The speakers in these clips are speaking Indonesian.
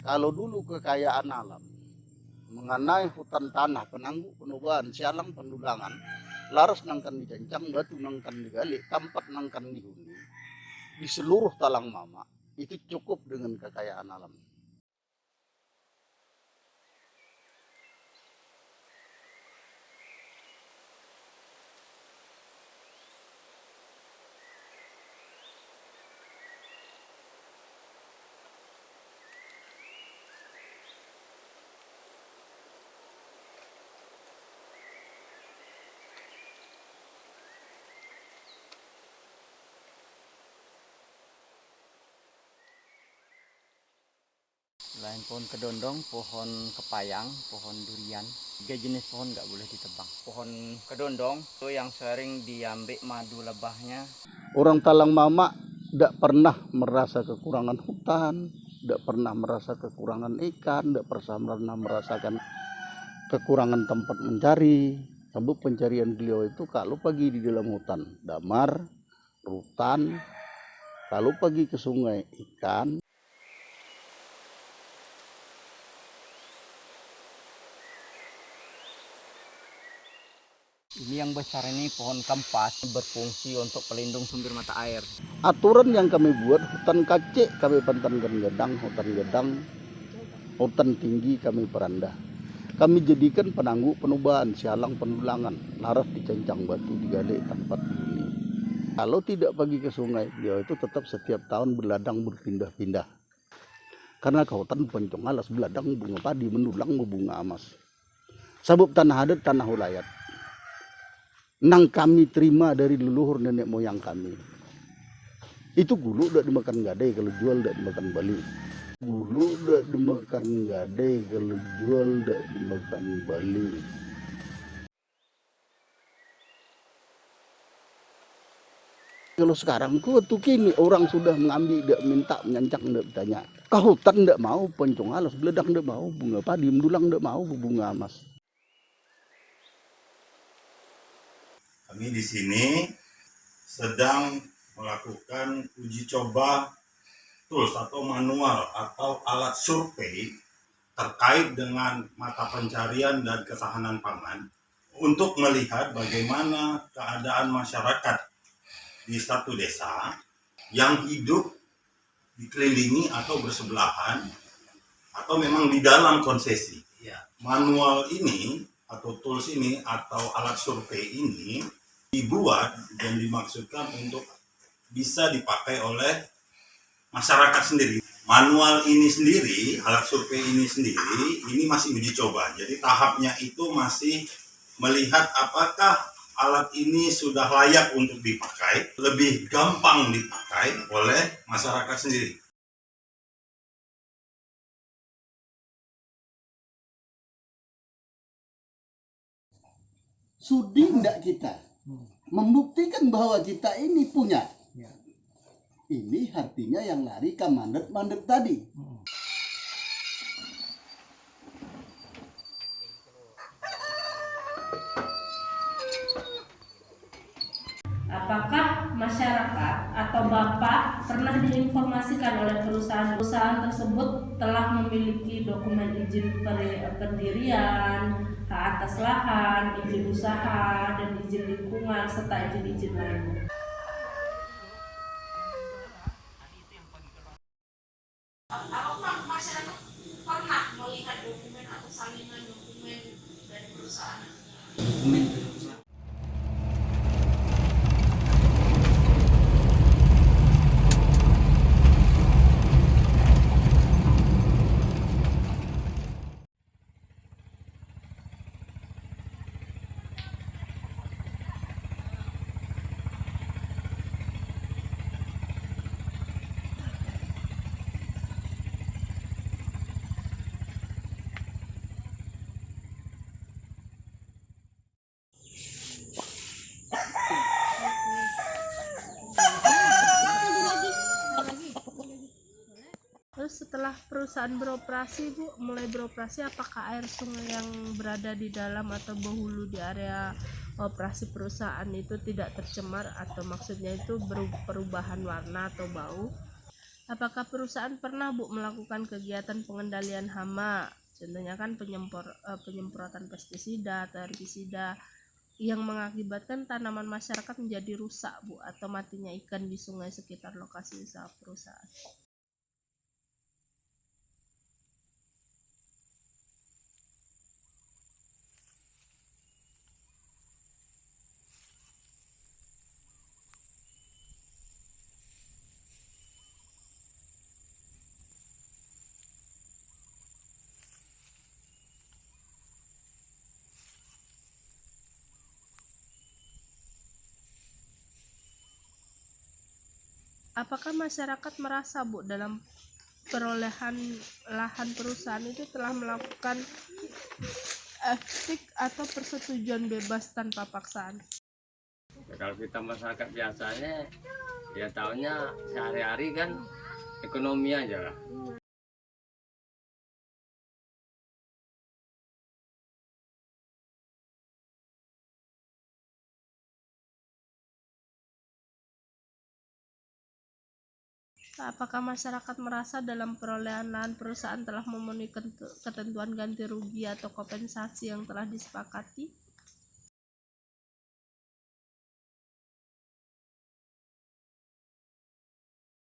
Kalau dulu kekayaan alam mengenai hutan tanah, penangguh, penubahan, sialang, pendulangan, laras nangkan dicancang, batu nangkan digali, tempat nangkan dihuni, di seluruh talang mama, itu cukup dengan kekayaan alam. Selain pohon kedondong, pohon kepayang, pohon durian, 3 jenis pohon nggak boleh ditebang. Pohon kedondong itu yang sering diambil madu lebahnya. Orang talang mama tidak pernah merasa kekurangan hutan, tidak pernah merasa kekurangan ikan, tidak pernah merasakan kekurangan tempat mencari. Sebab pencarian beliau itu kalau pagi di dalam hutan, damar, rutan, kalau pagi ke sungai, ikan. Ini yang besar ini pohon kampas, berfungsi untuk pelindung sumber mata air. Aturan yang kami buat, hutan kacik kami pantankan gedang, hutan tinggi kami perandah. Kami jadikan penangguh, penubahan, sialang, pendulangan, laras dicancang, batu digali, tempat dihuni. Kalau tidak pergi ke sungai, dia itu tetap setiap tahun berladang berpindah-pindah. Karena ke hutan pencong alas, beladang bunga padi, mendulang bunga emas. Sebab tanah adat, tanah ulayat. Nang kami terima dari leluhur nenek moyang kami. Itu gulu udah dimakan gadai, kalau jual udah dimakan bali. Gulu udah dimakan gadai, kalau jual udah dimakan bali. Kalau sekarang tuh kini orang sudah mengambil, tidak minta, menyancang, tidak bertanya. Ke hutan tidak mau, pencong alas, beledang tidak mau, bunga padi, mendulang tidak mau, bunga emas. Kami di sini sedang melakukan uji coba tools atau manual atau alat survei terkait dengan mata pencarian dan ketahanan pangan untuk melihat bagaimana keadaan masyarakat di satu desa yang hidup dikelilingi atau bersebelahan atau memang di dalam konsesi. Manual ini atau tools ini atau alat survei ini dibuat dan dimaksudkan untuk bisa dipakai oleh masyarakat sendiri. Manual ini sendiri, alat survei ini sendiri, ini masih uji coba. Jadi tahapnya itu masih melihat apakah alat ini sudah layak untuk dipakai, lebih gampang dipakai oleh masyarakat sendiri. Sudi enggak kita membuktikan bahwa kita ini punya. Ini artinya yang lari ke mandat tadi. Apakah masyarakat atau Bapak pernah diinformasikan oleh perusahaan tersebut telah memiliki dokumen izin pendirian, hak atas lahan, izin usaha, dan izin lingkungan, serta izin-izin lainnya? Apakah masyarakat pernah melihat dokumen atau salinan dokumen dari perusahaan? Terus setelah perusahaan beroperasi, Bu, mulai beroperasi, apakah air sungai yang berada di dalam atau berhulu di area operasi perusahaan itu tidak tercemar, atau maksudnya itu perubahan warna atau bau? Apakah perusahaan pernah Bu melakukan kegiatan pengendalian hama? Contohnya kan penyemprotan pestisida atau herbisida yang mengakibatkan tanaman masyarakat menjadi rusak Bu, atau matinya ikan di sungai sekitar lokasi usaha perusahaan. Apakah masyarakat merasa Bu dalam perolehan lahan perusahaan itu telah melakukan etik atau persetujuan bebas tanpa paksaan? Kalau kita masyarakat biasanya ya tahunya sehari-hari kan ekonomi aja lah. Apakah masyarakat merasa dalam perolehan lahan perusahaan telah memenuhi ketentuan ganti rugi atau kompensasi yang telah disepakati?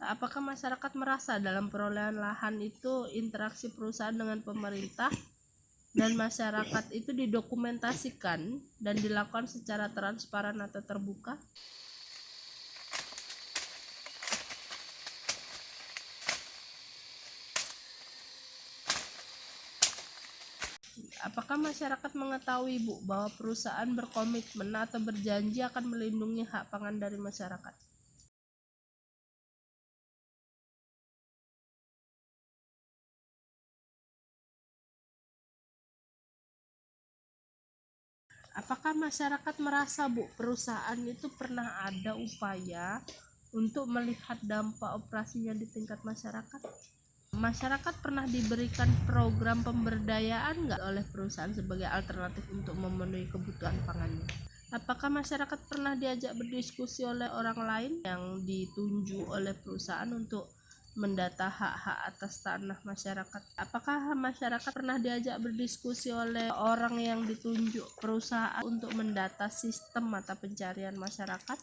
Apakah masyarakat merasa dalam perolehan lahan itu interaksi perusahaan dengan pemerintah dan masyarakat itu didokumentasikan dan dilakukan secara transparan atau terbuka? Apakah masyarakat mengetahui Bu bahwa perusahaan berkomitmen atau berjanji akan melindungi hak pangan dari masyarakat? Apakah masyarakat merasa Bu perusahaan itu pernah ada upaya untuk melihat dampak operasinya di tingkat masyarakat? Masyarakat pernah diberikan program pemberdayaan nggak oleh perusahaan sebagai alternatif untuk memenuhi kebutuhan pangannya? Apakah masyarakat pernah diajak berdiskusi oleh orang lain yang ditunjuk oleh perusahaan untuk mendata hak-hak atas tanah masyarakat? Apakah masyarakat pernah diajak berdiskusi oleh orang yang ditunjuk perusahaan untuk mendata sistem mata pencarian masyarakat?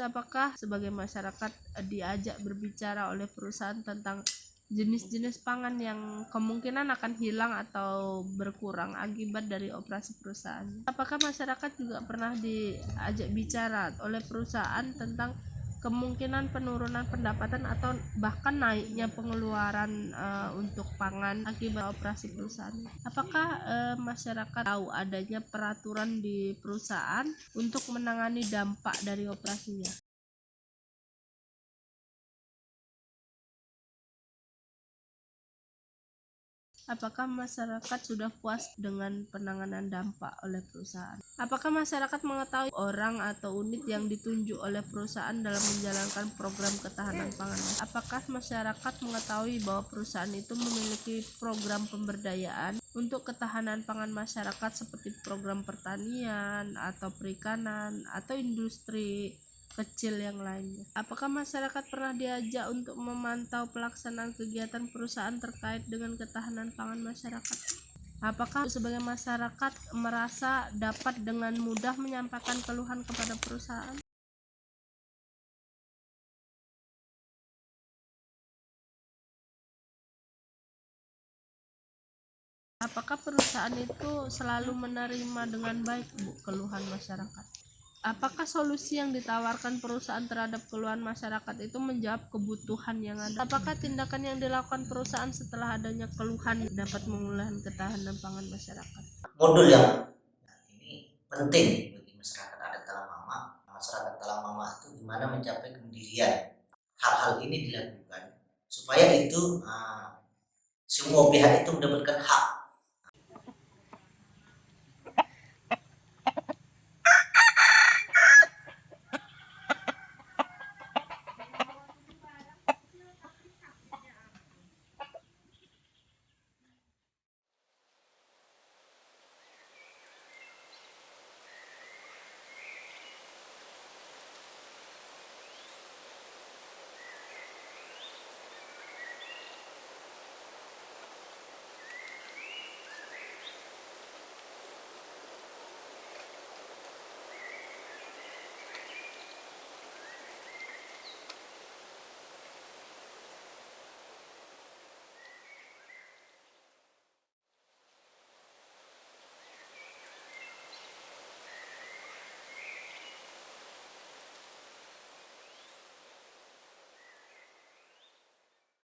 Apakah sebagai masyarakat diajak berbicara oleh perusahaan tentang jenis-jenis pangan yang kemungkinan akan hilang atau berkurang akibat dari operasi perusahaan? Apakah masyarakat juga pernah diajak bicara oleh perusahaan tentang kemungkinan penurunan pendapatan atau bahkan naiknya pengeluaran untuk pangan akibat operasi perusahaan? Apakah masyarakat tahu adanya peraturan di perusahaan untuk menangani dampak dari operasinya? Apakah masyarakat sudah puas dengan penanganan dampak oleh perusahaan? Apakah masyarakat mengetahui orang atau unit yang ditunjuk oleh perusahaan dalam menjalankan program ketahanan pangan? Apakah masyarakat mengetahui bahwa perusahaan itu memiliki program pemberdayaan untuk ketahanan pangan masyarakat seperti program pertanian atau perikanan atau industri kecil yang lainnya? Apakah masyarakat pernah diajak untuk memantau pelaksanaan kegiatan perusahaan terkait dengan ketahanan pangan masyarakat? Apakah sebagai masyarakat merasa dapat dengan mudah menyampaikan keluhan kepada perusahaan? Apakah perusahaan itu selalu menerima dengan baik Bu keluhan masyarakat? Apakah solusi yang ditawarkan perusahaan terhadap keluhan masyarakat itu menjawab kebutuhan yang ada? Apakah tindakan yang dilakukan perusahaan setelah adanya keluhan dapat memulihkan ketahanan pangan masyarakat? Modul yang ini penting bagi masyarakat adat Talang Mama. Masyarakat Talang Mama itu gimana mencapai kemandirian. Hal-hal ini dilakukan supaya itu semua pihak itu mendapatkan hak